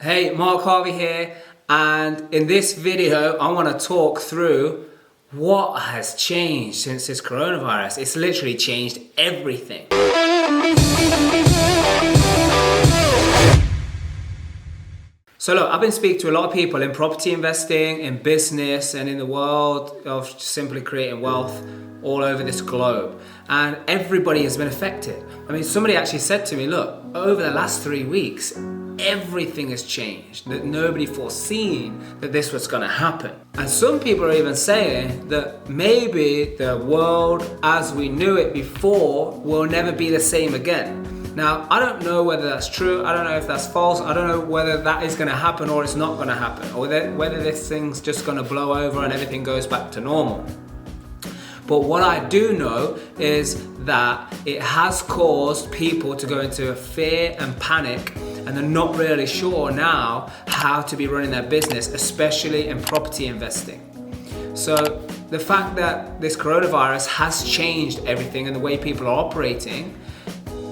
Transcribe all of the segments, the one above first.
Hey, Mark Harvey here, and in this video I want to talk through what has changed since this coronavirus. It's literally changed everything. So look, I've been speaking to a lot of people in property investing, in business, and in the world of simply creating wealth all over this globe. And everybody has been affected. I mean, somebody actually said to me, look, over the last 3 weeks, everything has changed, that nobody foreseen that this was going to happen. And some people are even saying that maybe the world as we knew it before will never be the same again. Now, I don't know whether that's true, I don't know if that's false, I don't know whether that is going to happen or it's not going to happen, or whether this thing's just going to blow over and everything goes back to normal. But what I do know is that it has caused people to go into fear and panic, and they're not really sure now how to be running their business, especially in property investing. So the fact that this coronavirus has changed everything and the way people are operating,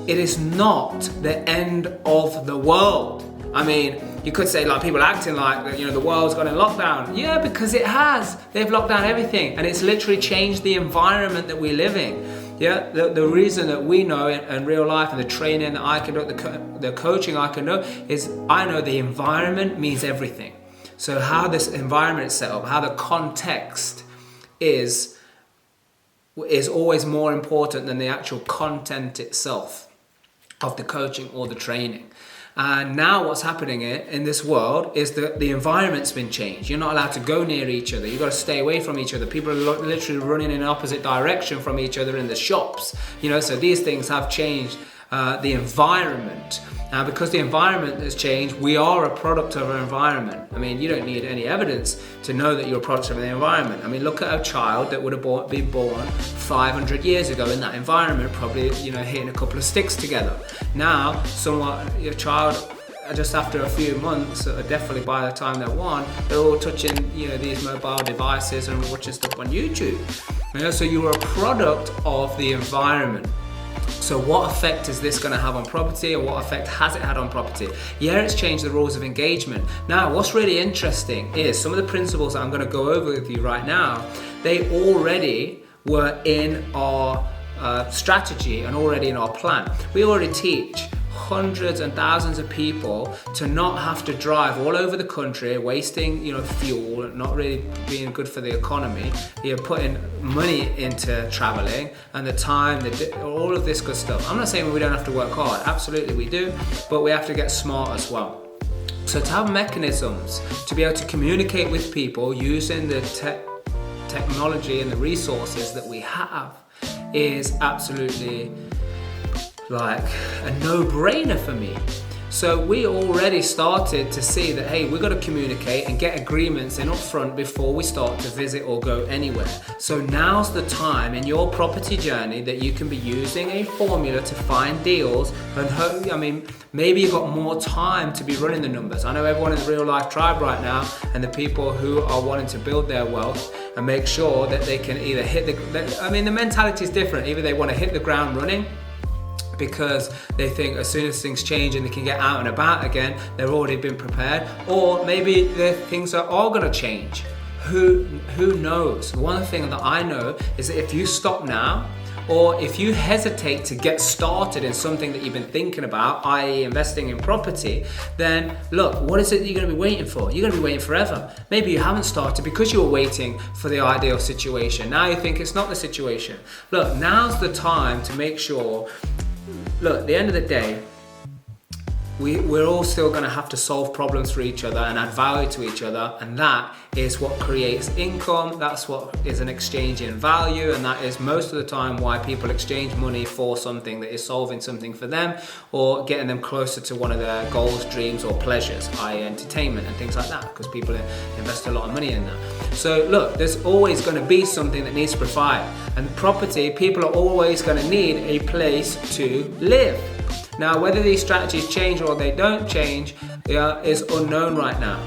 it is not the end of the world. I mean, you could say like people acting like the world's gone in lockdown. Yeah, because it has. They've locked down everything, and it's literally changed the environment that we live in. Yeah, the reason that we know in real life and the training that I conduct, the coaching I conduct, is I know the environment means everything. So how this environment is set up, how the context is always more important than the actual content itself of the coaching or the training. And now what's happening in this world is that the environment's been changed. You're not allowed to go near each other. You've got to stay away from each other. People are literally running in opposite direction from each other in the shops. So these things have changed the environment. Now, because the environment has changed, we are a product of our environment. I mean, you don't need any evidence to know that you're a product of the environment. I mean, look at a child that would have been born 500 years ago in that environment, probably, hitting a couple of sticks together. Now, your child, just after a few months, definitely by the time they're one, they're all touching, these mobile devices and watching stuff on YouTube. So you're a product of the environment. So what effect is this going to have on property, or what effect has it had on property? Yeah, it's changed the rules of engagement. Now, what's really interesting is some of the principles that I'm going to go over with you right now, they already were in our strategy and already in our plan. We already teach hundreds and thousands of people to not have to drive all over the country, wasting fuel, not really being good for the economy. You're putting money into traveling and the time, all of this good stuff. I'm not saying we don't have to work hard. Absolutely we do, but we have to get smart as well. So to have mechanisms to be able to communicate with people using the technology and the resources that we have is absolutely like a no-brainer for me. So we already started to see that, hey, we've got to communicate and get agreements in up front before we start to visit or go anywhere. So now's the time in your property journey that you can be using a formula to find deals. And maybe you've got more time to be running the numbers. I know everyone in the Real Life Tribe right now, and the people who are wanting to build their wealth and make sure that they can either the mentality is different. Either they want to hit the ground running, because they think as soon as things change and they can get out and about again, they've already been prepared. Or maybe the things are all going to change. Who knows? One thing that I know is that if you stop now, or if you hesitate to get started in something that you've been thinking about, i.e. investing in property, then look, what is it that you're going to be waiting for? You're going to be waiting forever. Maybe you haven't started because you were waiting for the ideal situation. Now you think it's not the situation. Look, now's the time to make sure. Look, at the end of the day, we're all still going to have to solve problems for each other and add value to each other, and that is what creates income. That's what is an exchange in value, and that is most of the time why people exchange money for something that is solving something for them or getting them closer to one of their goals, dreams, or pleasures, i.e. entertainment and things like that, because people invest a lot of money in that. So look, there's always going to be something that needs to provide, and property, people are always going to need a place to live. Now, whether these strategies change or they don't change is unknown right now.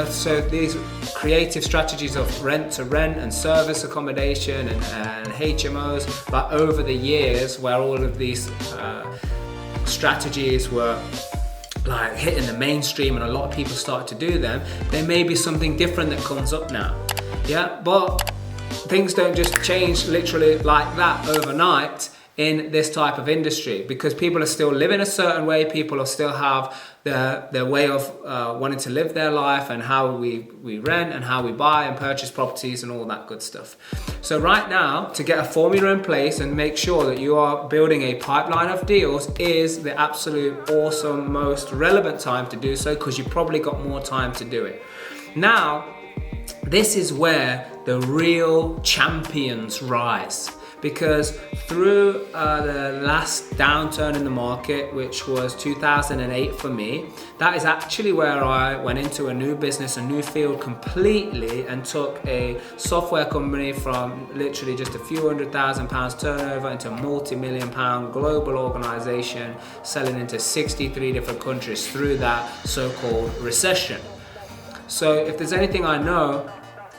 So these creative strategies of rent to rent and service accommodation and HMOs, but over the years where all of these strategies were like hitting the mainstream and a lot of people start to do them, there may be something different that comes up now. Yeah, but things don't just change literally like that overnight in this type of industry, because people are still living a certain way, people are still have their way of wanting to live their life, and how we rent and how we buy and purchase properties and all that good stuff. So right now, to get a formula in place and make sure that you are building a pipeline of deals is the absolute awesome, most relevant time to do so, because you've probably got more time to do it. Now, this is where the real champions rise. Because through the last downturn in the market, which was 2008 for me, that is actually where I went into a new business, a new field completely, and took a software company from literally just a few £100,000 turnover into a multi-million-pound global organization selling into 63 different countries through that so-called recession. So if there's anything I know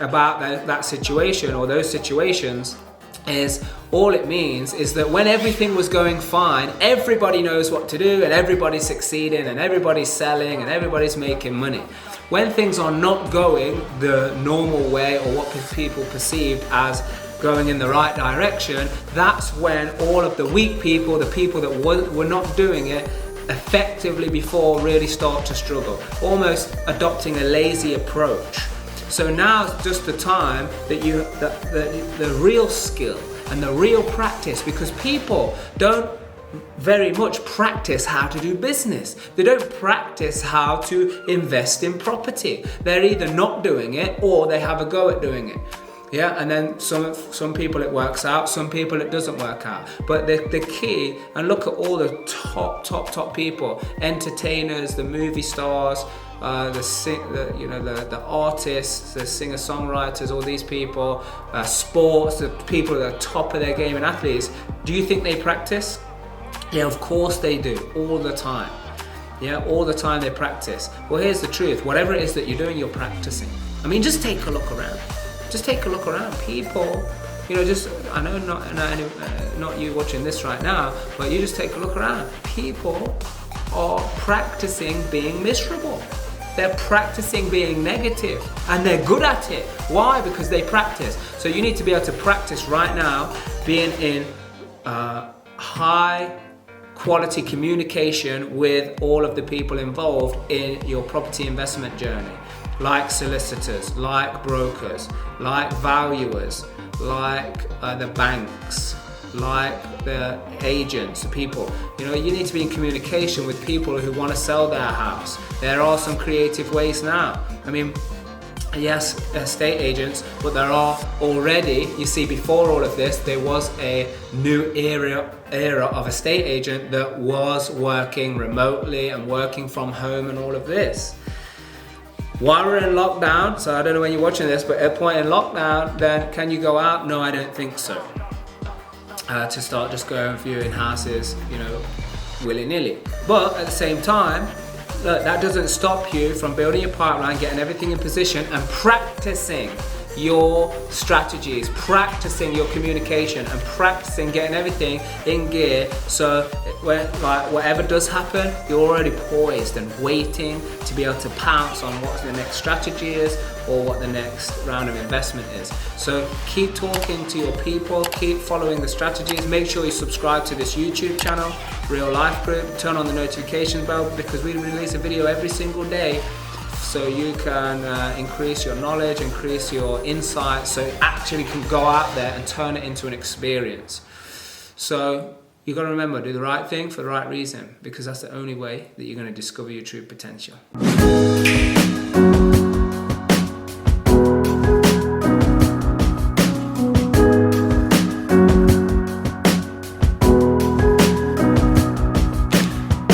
about that situation or those situations, is all it means is that when everything was going fine, everybody knows what to do and everybody's succeeding and everybody's selling and everybody's making money. When things are not going the normal way, or what people perceived as going in the right direction, that's when all of the weak people, the people that were not doing it effectively before, really start to struggle, almost adopting a lazy approach. So now's just the time that the real skill and the real practice, because people don't very much practice how to do business. They don't practice how to invest in property. They're either not doing it or they have a go at doing it. Yeah, and then some people it works out, some people it doesn't work out. But the key, and look at all the top people, entertainers, the movie stars, the artists, the singer-songwriters, all these people, sports, the people at the top of their game and athletes. Do you think they practice? Yeah, of course they do, all the time. Yeah, all the time they practice. Well, here's the truth. Whatever it is that you're doing, you're practicing. I mean, just take a look around. Just take a look around. People, I know not you watching this right now, but you just take a look around. People are practicing being miserable. They're practicing being negative, and they're good at it. Why? Because they practice. So you need to be able to practice right now being in high quality communication with all of the people involved in your property investment journey, like solicitors, like brokers, like valuers, like the banks, like the agents, the people. You need to be in communication with people who want to sell their house. There are some creative ways now. I mean, yes, estate agents, but there are already, you see, before all of this, there was a new era of estate agent that was working remotely and working from home and all of this. While we're in lockdown, so I don't know when you're watching this, but at a point in lockdown, then can you go out? No, I don't think so. To start just going viewing houses, willy-nilly. But at the same time, look, that doesn't stop you from building your pipeline, getting everything in position and practicing your strategies, practicing your communication and practicing getting everything in gear, so when whatever does happen, you're already poised and waiting to be able to pounce on what the next strategy is or what the next round of investment is. So keep talking to your people, keep following the strategies, make sure you subscribe to this YouTube channel, Real Life Group, turn on the notification bell, because we release a video every single day, so you can increase your knowledge, increase your insight, so you actually can go out there and turn it into an experience. So you got to remember, do the right thing for the right reason, because that's the only way that you're going to discover your true potential.